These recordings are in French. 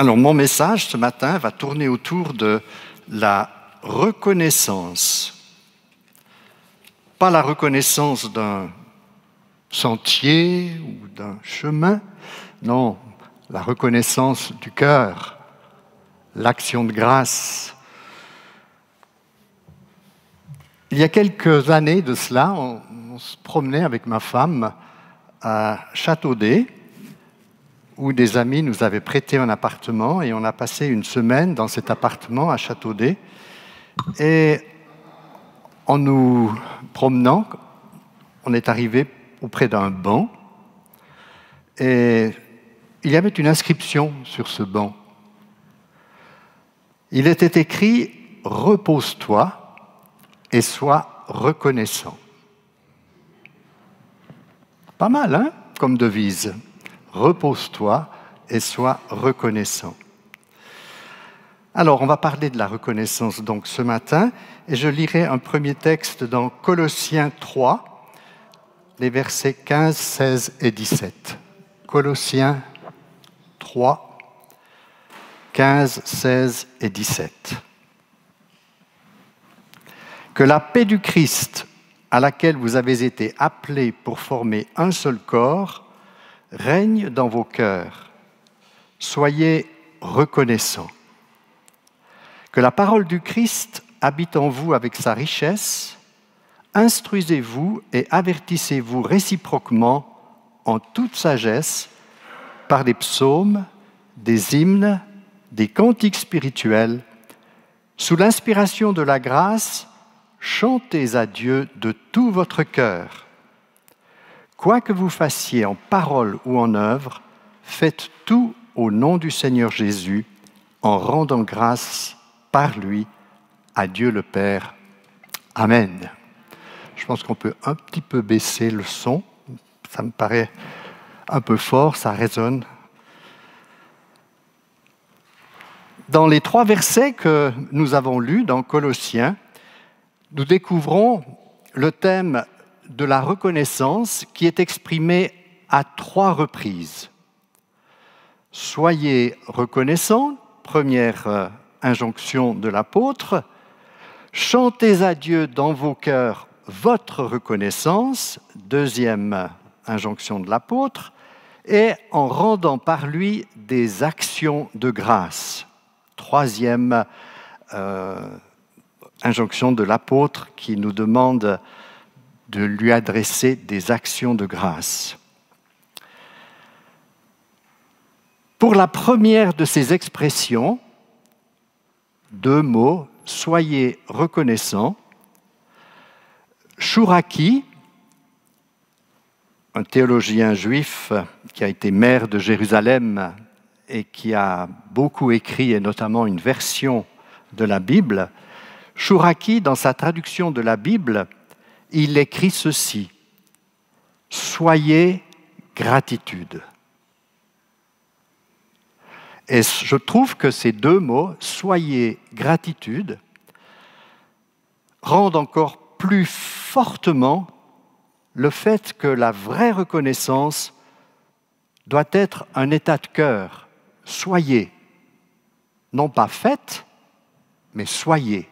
Alors, mon message ce matin va tourner autour de la reconnaissance. Pas la reconnaissance d'un sentier ou d'un chemin, non, la reconnaissance du cœur, l'action de grâce. Il y a quelques années de cela, on se promenait avec ma femme à Châteaudet, où des amis nous avaient prêté un appartement et on a passé une semaine dans cet appartement à Châteaudet. Et en nous promenant, on est arrivé auprès d'un banc et il y avait une inscription sur ce banc. Il était écrit « Repose-toi et sois reconnaissant ». Pas mal, hein, comme devise. Repose-toi et sois reconnaissant. Alors, on va parler de la reconnaissance donc ce matin, et je lirai un premier texte dans Colossiens 3, les versets 15, 16 et 17. Colossiens 3, 15, 16 et 17. Que la paix du Christ, à laquelle vous avez été appelés pour former un seul corps, règne dans vos cœurs. Soyez reconnaissants. Que la parole du Christ habite en vous avec sa richesse. Instruisez-vous et avertissez-vous réciproquement en toute sagesse par des psaumes, des hymnes, des cantiques spirituels. Sous l'inspiration de la grâce, chantez à Dieu de tout votre cœur. Quoi que vous fassiez en parole ou en œuvre, faites tout au nom du Seigneur Jésus, en rendant grâce par lui à Dieu le Père. Amen. Je pense qu'on peut un petit peu baisser le son. Ça me paraît un peu fort, ça résonne. Dans les 3 versets que nous avons lus dans Colossiens, nous découvrons le thème de la reconnaissance qui est exprimé à 3 reprises. Soyez reconnaissants, première injonction de l'apôtre. Chantez à Dieu dans vos cœurs votre reconnaissance, deuxième injonction de l'apôtre, et en rendant par lui des actions de grâce, troisième injonction de l'apôtre qui nous demande de lui adresser des actions de grâce. Pour la première de ces expressions, 2 mots, soyez reconnaissants, Chouraki, un théologien juif qui a été maire de Jérusalem et qui a beaucoup écrit, et notamment une version de la Bible, Chouraki, dans sa traduction de la Bible, il écrit ceci, « Soyez gratitude ». Et je trouve que ces 2 mots, « soyez gratitude », rendent encore plus fortement le fait que la vraie reconnaissance doit être un état de cœur. Soyez, non pas faites, mais soyez.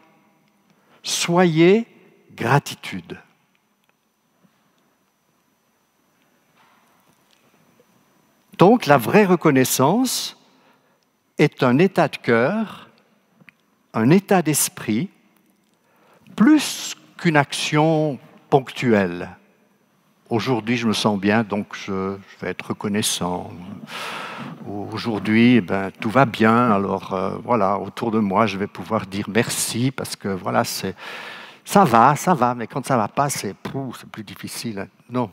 Soyez gratitude. Donc, la vraie reconnaissance est un état de cœur, un état d'esprit, plus qu'une action ponctuelle. Aujourd'hui, je me sens bien, donc je vais être reconnaissant. Aujourd'hui, tout va bien, alors voilà, autour de moi, je vais pouvoir dire merci, parce que voilà, ça va, mais quand ça ne va pas, c'est plus difficile. Non.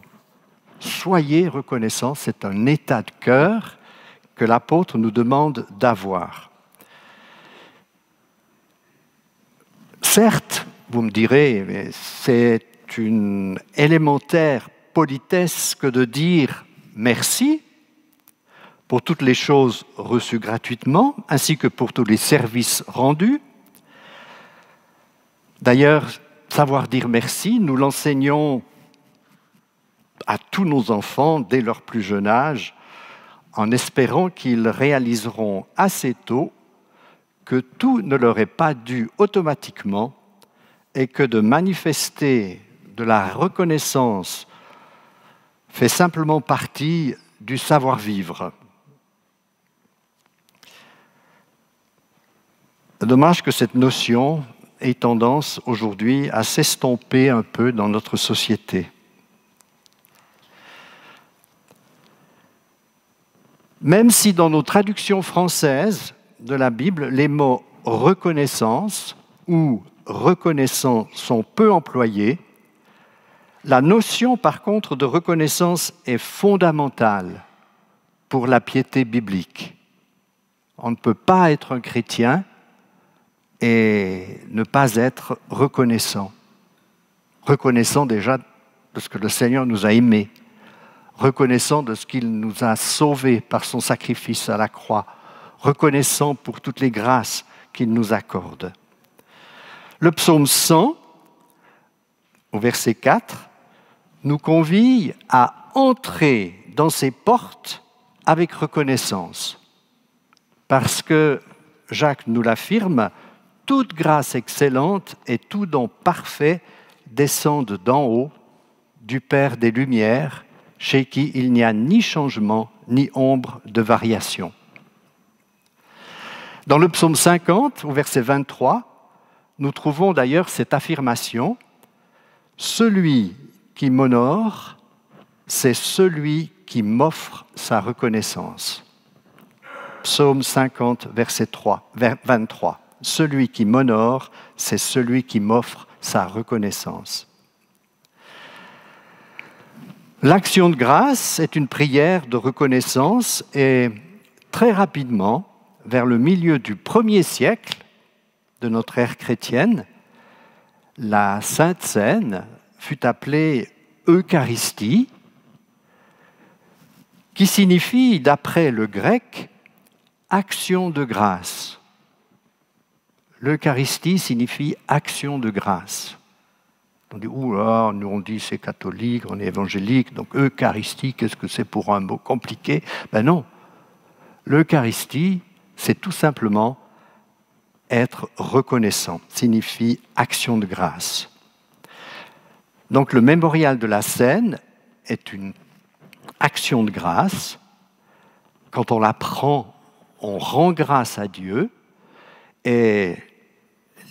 Soyez reconnaissants, c'est un état de cœur que l'apôtre nous demande d'avoir. Certes, vous me direz, mais c'est une élémentaire politesse que de dire merci pour toutes les choses reçues gratuitement, ainsi que pour tous les services rendus. D'ailleurs, savoir dire merci, nous l'enseignons à tous nos enfants dès leur plus jeune âge, en espérant qu'ils réaliseront assez tôt que tout ne leur est pas dû automatiquement et que de manifester de la reconnaissance fait simplement partie du savoir-vivre. Dommage que cette notion ait tendance aujourd'hui à s'estomper un peu dans notre société. Même si dans nos traductions françaises de la Bible, les mots « reconnaissance » ou « reconnaissant » sont peu employés, la notion par contre de reconnaissance est fondamentale pour la piété biblique. On ne peut pas être un chrétien et ne pas être reconnaissant. Reconnaissant déjà de ce que le Seigneur nous a aimés, reconnaissant de ce qu'il nous a sauvés par son sacrifice à la croix, reconnaissant pour toutes les grâces qu'il nous accorde. Le psaume 100, au verset 4, nous convie à entrer dans ses portes avec reconnaissance. Parce que, Jacques nous l'affirme, toute grâce excellente et tout don parfait descendent d'en haut, du Père des Lumières, chez qui il n'y a ni changement, ni ombre de variation. Dans le psaume 50, au verset 23, nous trouvons d'ailleurs cette affirmation « Celui qui m'honore, c'est celui qui m'offre sa reconnaissance. » Psaume 50, verset 23. « Celui qui m'honore, c'est celui qui m'offre sa reconnaissance. » L'action de grâce est une prière de reconnaissance et très rapidement, vers le milieu du 1er siècle de notre ère chrétienne, la Sainte Seine fut appelée Eucharistie, qui signifie, d'après le grec, action de grâce. L'Eucharistie signifie action de grâce. On dit, nous on dit c'est catholique, on est évangélique, donc Eucharistie, qu'est-ce que c'est pour un mot compliqué? Ben non, l'Eucharistie, c'est tout simplement être reconnaissant, signifie action de grâce. Donc le mémorial de la Seine est une action de grâce. Quand on la prend, on rend grâce à Dieu et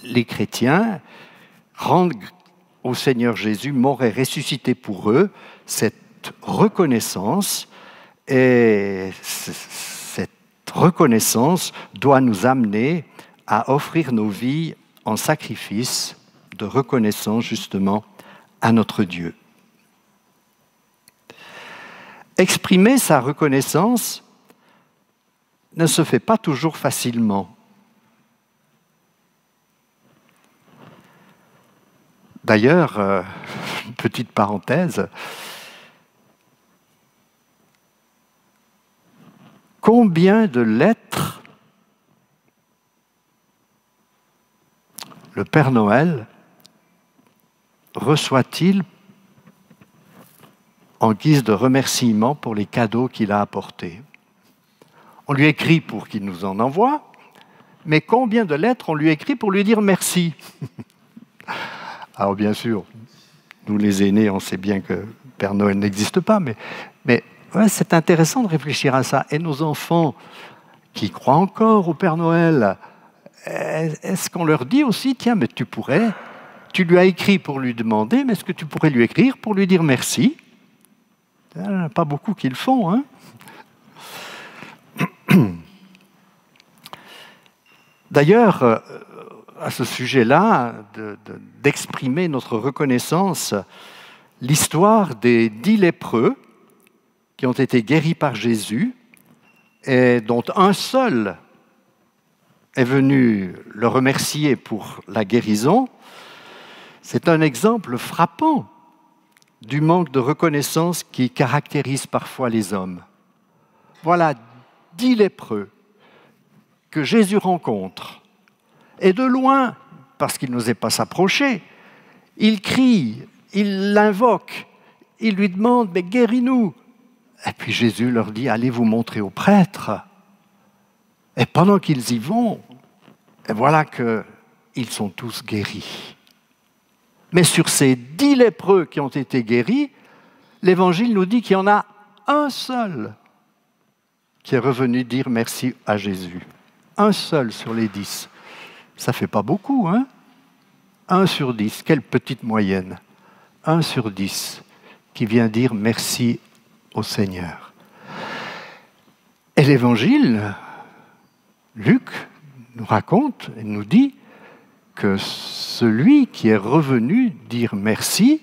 les chrétiens rendent au Seigneur Jésus, mort et ressuscité pour eux, cette reconnaissance, et cette reconnaissance doit nous amener à offrir nos vies en sacrifice de reconnaissance justement à notre Dieu. Exprimer sa reconnaissance ne se fait pas toujours facilement. D'ailleurs, une petite parenthèse, combien de lettres le Père Noël reçoit-il en guise de remerciement pour les cadeaux qu'il a apportés? On lui écrit pour qu'il nous en envoie, mais combien de lettres on lui écrit pour lui dire merci? Alors bien sûr, nous les aînés, on sait bien que Père Noël n'existe pas, mais ouais, c'est intéressant de réfléchir à ça. Et nos enfants qui croient encore au Père Noël, est-ce qu'on leur dit aussi, tiens, mais tu lui as écrit pour lui demander, mais est-ce que tu pourrais lui écrire pour lui dire merci? Il n'y en a pas beaucoup qui le font, hein? D'ailleurs, à ce sujet-là, d'exprimer notre reconnaissance, l'histoire des 10 lépreux qui ont été guéris par Jésus et dont un seul est venu le remercier pour la guérison, c'est un exemple frappant du manque de reconnaissance qui caractérise parfois les hommes. Voilà 10 lépreux que Jésus rencontre. Et de loin, parce qu'il n'osait pas s'approcher, il crie, il l'invoque, il lui demande « mais guéris-nous ». Et puis Jésus leur dit, allez vous montrer aux prêtres. Et pendant qu'ils y vont, et voilà qu'ils sont tous guéris. Mais sur ces 10 lépreux qui ont été guéris, l'Évangile nous dit qu'il y en a un seul qui est revenu dire merci à Jésus. Un seul sur les 10. Ça ne fait pas beaucoup, hein? 1 sur 10, quelle petite moyenne. 1 sur 10 qui vient dire merci au Seigneur. Et l'Évangile, Luc nous raconte et nous dit que celui qui est revenu dire merci,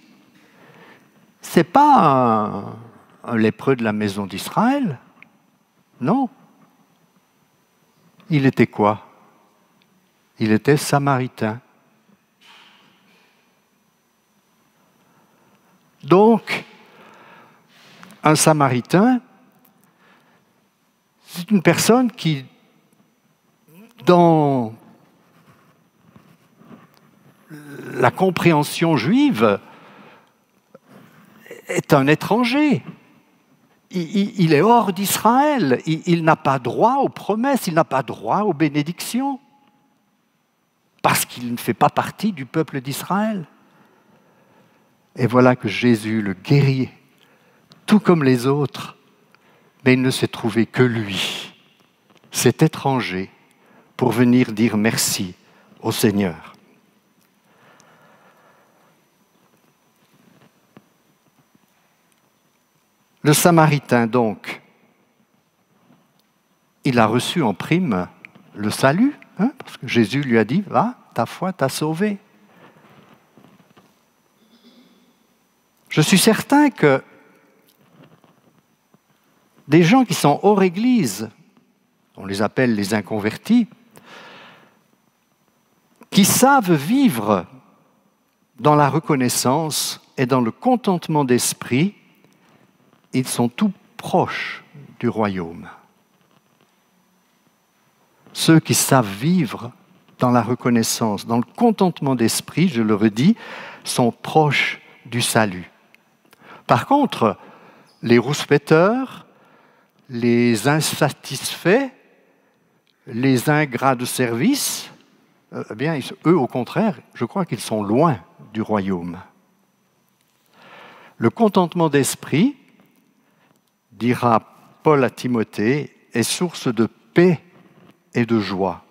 ce n'est pas un lépreux de la maison d'Israël. Non. Il était quoi? Il était samaritain. Donc, un samaritain, c'est une personne qui, dans la compréhension juive, est un étranger. Il est hors d'Israël. Il n'a pas droit aux promesses, il n'a pas droit aux bénédictions, parce qu'il ne fait pas partie du peuple d'Israël. Et voilà que Jésus le guérit, tout comme les autres, mais il ne s'est trouvé que lui, cet étranger, pour venir dire merci au Seigneur. Le Samaritain, donc, il a reçu en prime le salut, hein, parce que Jésus lui a dit, va, ta foi t'a sauvé. Je suis certain que des gens qui sont hors Église, on les appelle les inconvertis, qui savent vivre dans la reconnaissance et dans le contentement d'esprit, ils sont tout proches du royaume. Ceux qui savent vivre dans la reconnaissance, dans le contentement d'esprit, je le redis, sont proches du salut. Par contre, les rouspéteurs, les insatisfaits, les ingrats de service, eh bien, eux, au contraire, je crois qu'ils sont loin du royaume. Le contentement d'esprit, dira Paul à Timothée, est source de paix et de joie.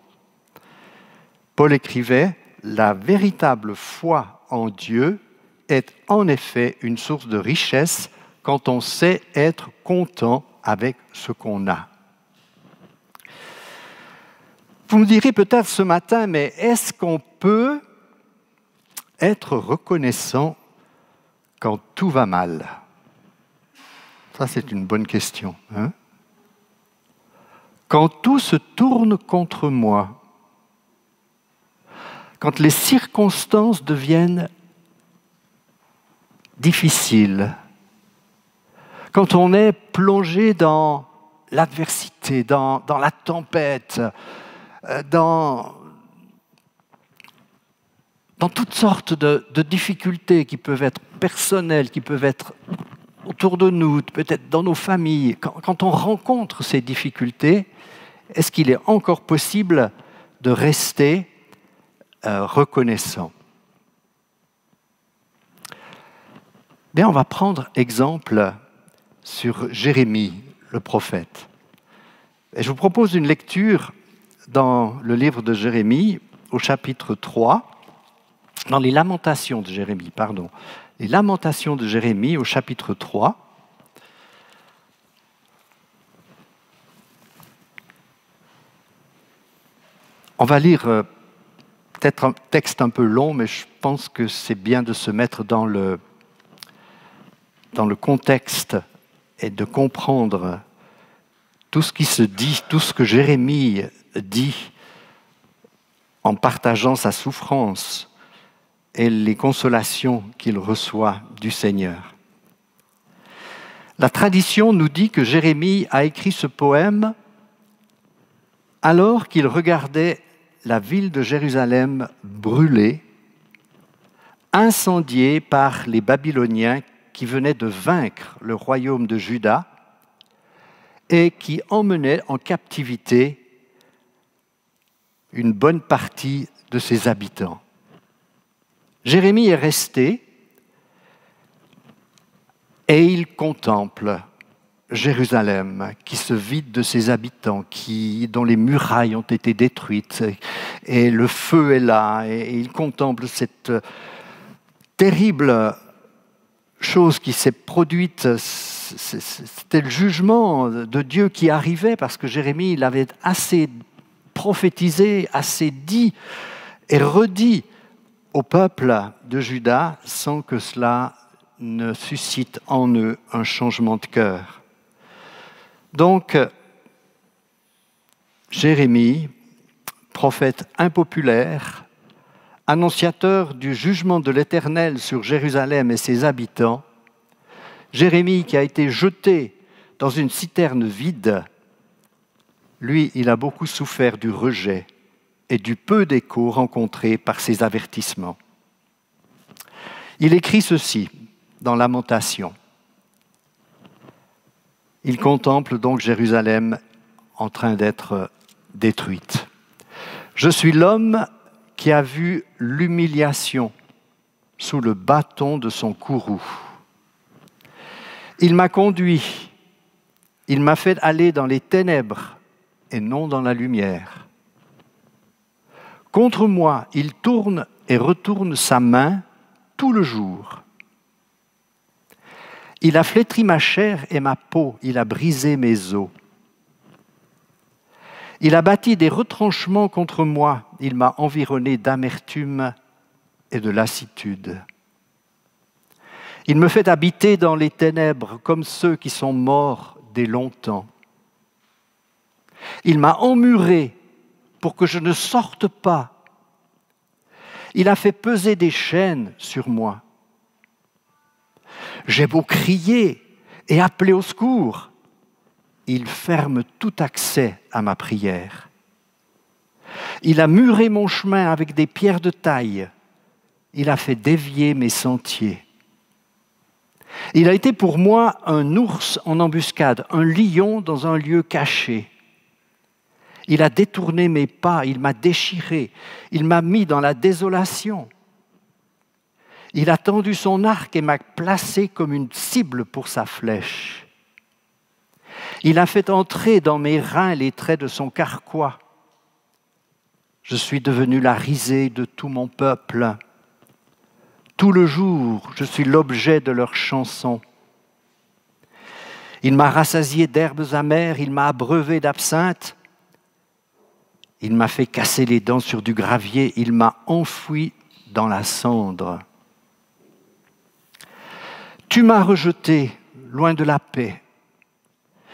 Paul écrivait, « La véritable foi en Dieu est en effet une source de richesse quand on sait être content avec ce qu'on a. » Vous me direz peut-être ce matin, mais est-ce qu'on peut être reconnaissant quand tout va mal? Ça, c'est une bonne question. Hein? Quand tout se tourne contre moi, quand les circonstances deviennent difficiles, quand on est plongé dans l'adversité, dans la tempête, dans toutes sortes de difficultés qui peuvent être personnelles, qui peuvent être autour de nous, peut-être dans nos familles, quand on rencontre ces difficultés, est-ce qu'il est encore possible de rester reconnaissant? Bien, on va prendre exemple sur Jérémie, le prophète. Et je vous propose une lecture dans le livre de Jérémie, au chapitre 3, dans les Lamentations de Jérémie, pardon. Les Lamentations de Jérémie au chapitre 3. On va lire peut-être un texte un peu long, mais je pense que c'est bien de se mettre dans le contexte et de comprendre tout ce qui se dit, tout ce que Jérémie dit en partageant sa souffrance et les consolations qu'il reçoit du Seigneur. La tradition nous dit que Jérémie a écrit ce poème alors qu'il regardait la ville de Jérusalem brûler, incendiée par les Babyloniens qui venaient de vaincre le royaume de Juda et qui emmenait en captivité une bonne partie de ses habitants. Jérémie est resté et il contemple Jérusalem qui se vide de ses habitants, dont les murailles ont été détruites et le feu est là, et il contemple cette terrible chose qui s'est produite. C'était le jugement de Dieu qui arrivait parce que Jérémie il avait assez prophétisé, assez dit et redit au peuple de Juda sans que cela ne suscite en eux un changement de cœur. Donc, Jérémie, prophète impopulaire, annonciateur du jugement de l'Éternel sur Jérusalem et ses habitants, Jérémie qui a été jeté dans une citerne vide, lui, il a beaucoup souffert du rejet et du peu d'écho rencontré par ses avertissements. Il écrit ceci dans Lamentation. Il contemple donc Jérusalem en train d'être détruite. Je suis l'homme qui a vu l'humiliation sous le bâton de son courroux. Il m'a conduit, il m'a fait aller dans les ténèbres et non dans la lumière. Contre moi, il tourne et retourne sa main tout le jour. Il a flétri ma chair et ma peau, il a brisé mes os. Il a bâti des retranchements contre moi, il m'a environné d'amertume et de lassitude. Il me fait habiter dans les ténèbres comme ceux qui sont morts dès longtemps. Il m'a emmuré pour que je ne sorte pas. Il a fait peser des chaînes sur moi. J'ai beau crier et appeler au secours, il ferme tout accès à ma prière. Il a muré mon chemin avec des pierres de taille. Il a fait dévier mes sentiers. Il a été pour moi un ours en embuscade, un lion dans un lieu caché. Il a détourné mes pas, il m'a déchiré, il m'a mis dans la désolation. Il a tendu son arc et m'a placé comme une cible pour sa flèche. Il a fait entrer dans mes reins les traits de son carquois. Je suis devenu la risée de tout mon peuple. Tout le jour, je suis l'objet de leurs chansons. Il m'a rassasié d'herbes amères, il m'a abreuvé d'absinthe. Il m'a fait casser les dents sur du gravier, il m'a enfoui dans la cendre. Tu m'as rejeté loin de la paix.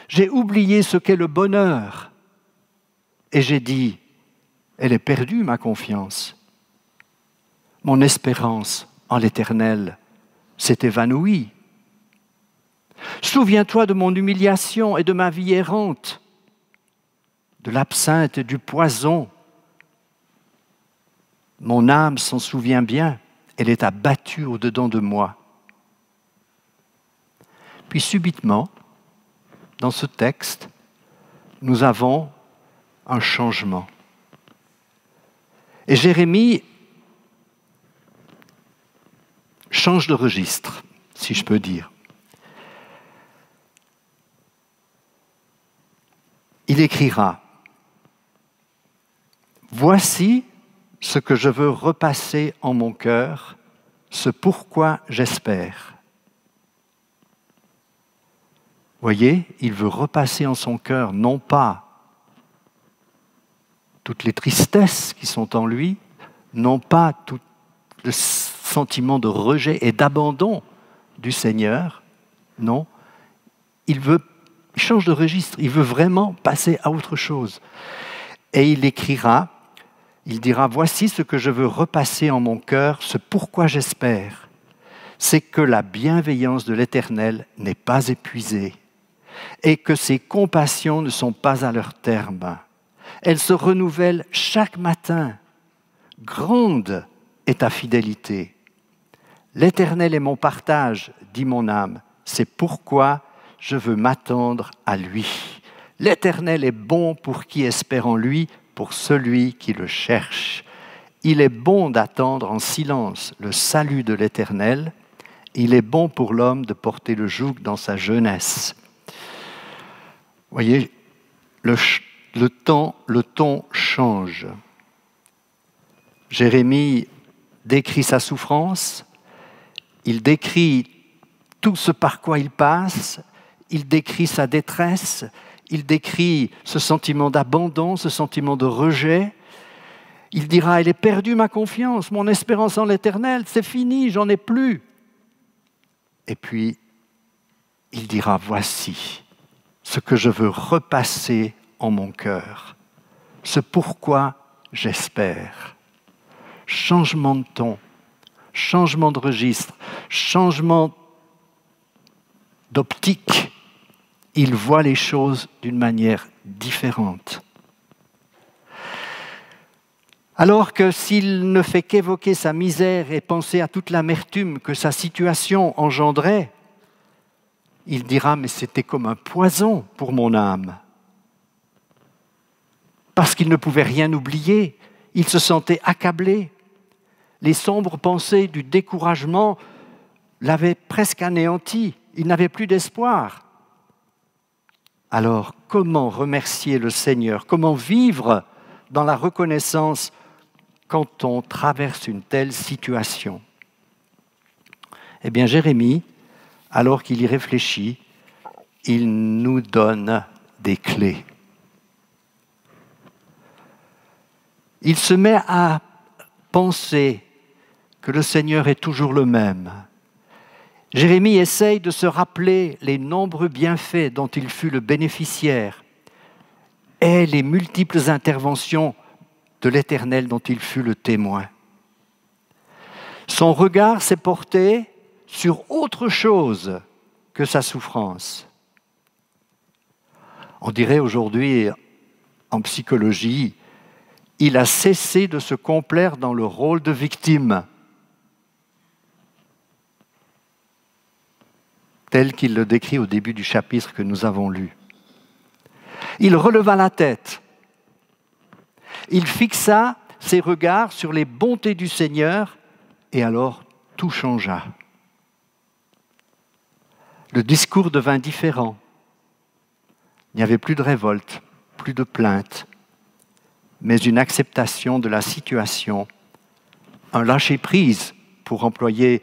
J'ai oublié ce qu'est le bonheur. Et j'ai dit, elle est perdue, ma confiance. Mon espérance en l'Éternel s'est évanouie. Souviens-toi de mon humiliation et de ma vie errante, de l'absinthe et du poison. Mon âme s'en souvient bien, elle est abattue au-dedans de moi. Puis subitement, dans ce texte, nous avons un changement. Et Jérémie change de registre, si je peux dire. Il écrira « Voici ce que je veux repasser en mon cœur, ce pourquoi j'espère. » Voyez, il veut repasser en son cœur non pas toutes les tristesses qui sont en lui, non pas tout le sentiment de rejet et d'abandon du Seigneur, non, il change de registre, il veut vraiment passer à autre chose. Et il écrira, il dira, voici ce que je veux repasser en mon cœur, ce pourquoi j'espère, c'est que la bienveillance de l'Éternel n'est pas épuisée et que ses compassions ne sont pas à leur terme. Elles se renouvellent chaque matin. Grande est ta fidélité. L'Éternel est mon partage, dit mon âme. C'est pourquoi je veux m'attendre à lui. L'Éternel est bon pour qui espère en lui, pour celui qui le cherche. Il est bon d'attendre en silence le salut de l'Éternel. Il est bon pour l'homme de porter le joug dans sa jeunesse. Vous voyez, le ton change. Jérémie décrit sa souffrance, il décrit tout ce par quoi il passe, il décrit sa détresse, il décrit ce sentiment d'abandon, ce sentiment de rejet. Il dira, elle est perdue ma confiance, mon espérance en l'Éternel, c'est fini, j'en ai plus. Et puis, il dira, voici ce que je veux repasser en mon cœur, ce pourquoi j'espère. Changement de ton, changement de registre, changement d'optique. Il voit les choses d'une manière différente. Alors que s'il ne fait qu'évoquer sa misère et penser à toute l'amertume que sa situation engendrait, il dira, mais c'était comme un poison pour mon âme. Parce qu'il ne pouvait rien oublier, il se sentait accablé. Les sombres pensées du découragement l'avaient presque anéanti. Il n'avait plus d'espoir. Alors, comment remercier le Seigneur? Comment vivre dans la reconnaissance quand on traverse une telle situation? Eh bien, Jérémie, alors qu'il y réfléchit, il nous donne des clés. Il se met à penser que le Seigneur est toujours le même. Jérémie essaye de se rappeler les nombreux bienfaits dont il fut le bénéficiaire et les multiples interventions de l'Éternel dont il fut le témoin. Son regard s'est porté sur autre chose que sa souffrance. On dirait aujourd'hui, en psychologie, il a cessé de se complaire dans le rôle de victime, tel qu'il le décrit au début du chapitre que nous avons lu. Il releva la tête. Il fixa ses regards sur les bontés du Seigneur et alors tout changea. Le discours devint différent. Il n'y avait plus de révolte, plus de plainte, mais une acceptation de la situation, un lâcher-prise, pour employer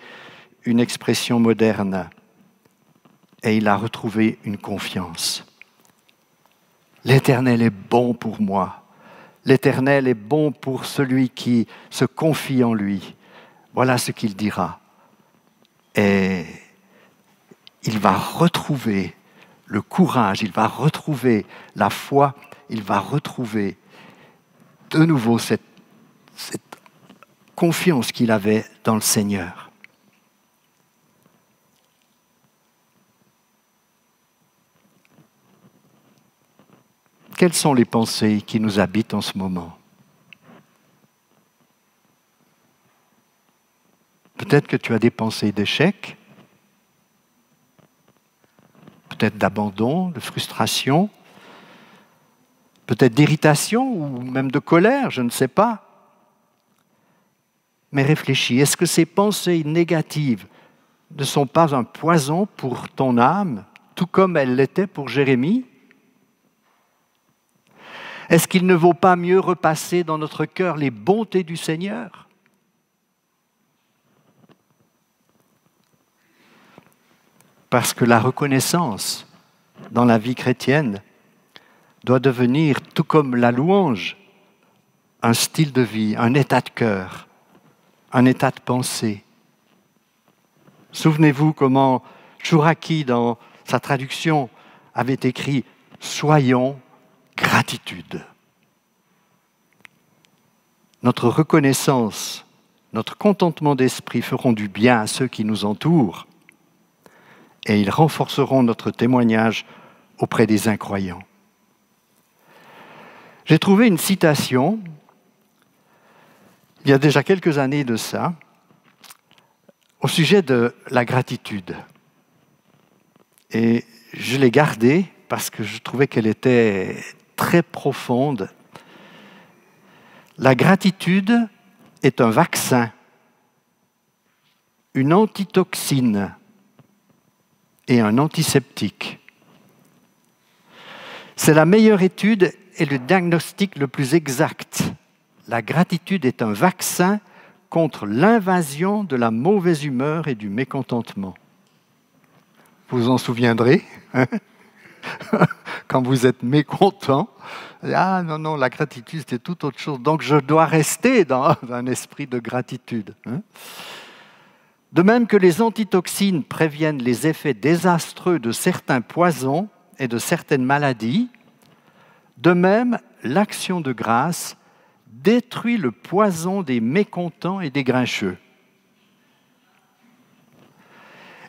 une expression moderne. Et il a retrouvé une confiance. L'Éternel est bon pour moi. L'Éternel est bon pour celui qui se confie en lui. Voilà ce qu'il dira. Et il va retrouver le courage, il va retrouver la foi, il va retrouver de nouveau cette confiance qu'il avait dans le Seigneur. Quelles sont les pensées qui nous habitent en ce moment? Peut-être que tu as des pensées d'échec, peut-être d'abandon, de frustration, peut-être d'irritation ou même de colère, je ne sais pas. Mais réfléchis, est-ce que ces pensées négatives ne sont pas un poison pour ton âme, tout comme elles l'étaient pour Jérémie? Est-ce qu'il ne vaut pas mieux repasser dans notre cœur les bontés du Seigneur? Parce que la reconnaissance dans la vie chrétienne doit devenir, tout comme la louange, un style de vie, un état de cœur, un état de pensée. Souvenez-vous comment Chouraki, dans sa traduction, avait écrit « Soyons gratitude ». Notre reconnaissance, notre contentement d'esprit feront du bien à ceux qui nous entourent et ils renforceront notre témoignage auprès des incroyants. J'ai trouvé une citation, il y a déjà quelques années de ça, au sujet de la gratitude. Et je l'ai gardée parce que je trouvais qu'elle était très profonde. La gratitude est un vaccin, une antitoxine et un antiseptique. C'est la meilleure étude et le diagnostic le plus exact. La gratitude est un vaccin contre l'invasion de la mauvaise humeur et du mécontentement. Vous vous en souviendrez, hein? Quand vous êtes mécontent, ah non, la gratitude c'est tout autre chose. Donc je dois rester dans un esprit de gratitude. Hein? De même que les antitoxines préviennent les effets désastreux de certains poisons et de certaines maladies, de même l'action de grâce détruit le poison des mécontents et des grincheux.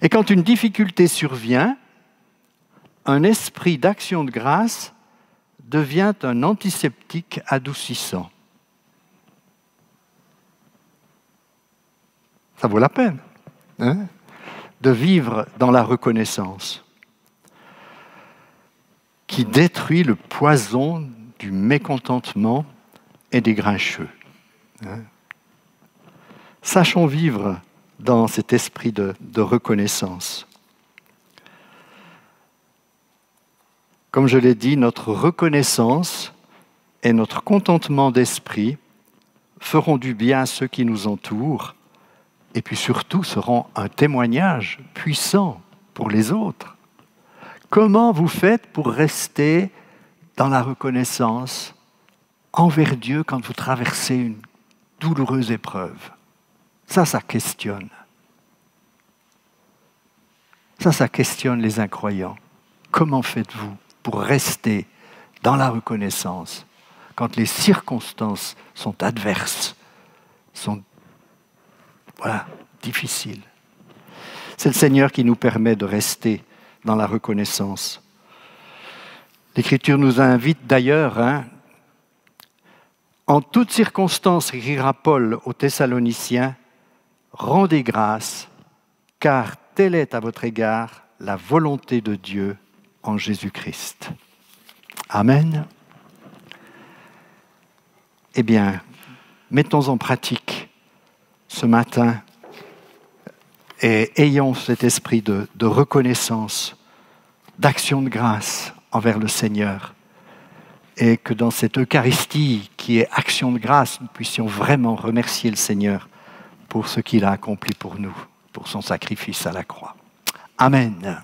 Et quand une difficulté survient, un esprit d'action de grâce devient un antiseptique adoucissant. Ça vaut la peine, hein, de vivre dans la reconnaissance qui détruit le poison du mécontentement et des grincheux. Hein. Sachons vivre dans cet esprit de reconnaissance. Comme je l'ai dit, notre reconnaissance et notre contentement d'esprit feront du bien à ceux qui nous entourent et puis surtout seront un témoignage puissant pour les autres. Comment vous faites pour rester dans la reconnaissance envers Dieu quand vous traversez une douloureuse épreuve? Ça questionne. Ça questionne les incroyants. Comment faites-vous pour rester dans la reconnaissance quand les circonstances sont adverses, sont difficiles? C'est le Seigneur qui nous permet de rester dans la reconnaissance. L'Écriture nous invite d'ailleurs, en toutes circonstances, écrira Paul aux Thessaloniciens, rendez grâce, car telle est à votre égard la volonté de Dieu en Jésus-Christ. Amen. Eh bien, mettons en pratique ce matin et ayons cet esprit de reconnaissance, d'action de grâce envers le Seigneur. Et que dans cette Eucharistie qui est action de grâce, nous puissions vraiment remercier le Seigneur pour ce qu'il a accompli pour nous, pour son sacrifice à la croix. Amen.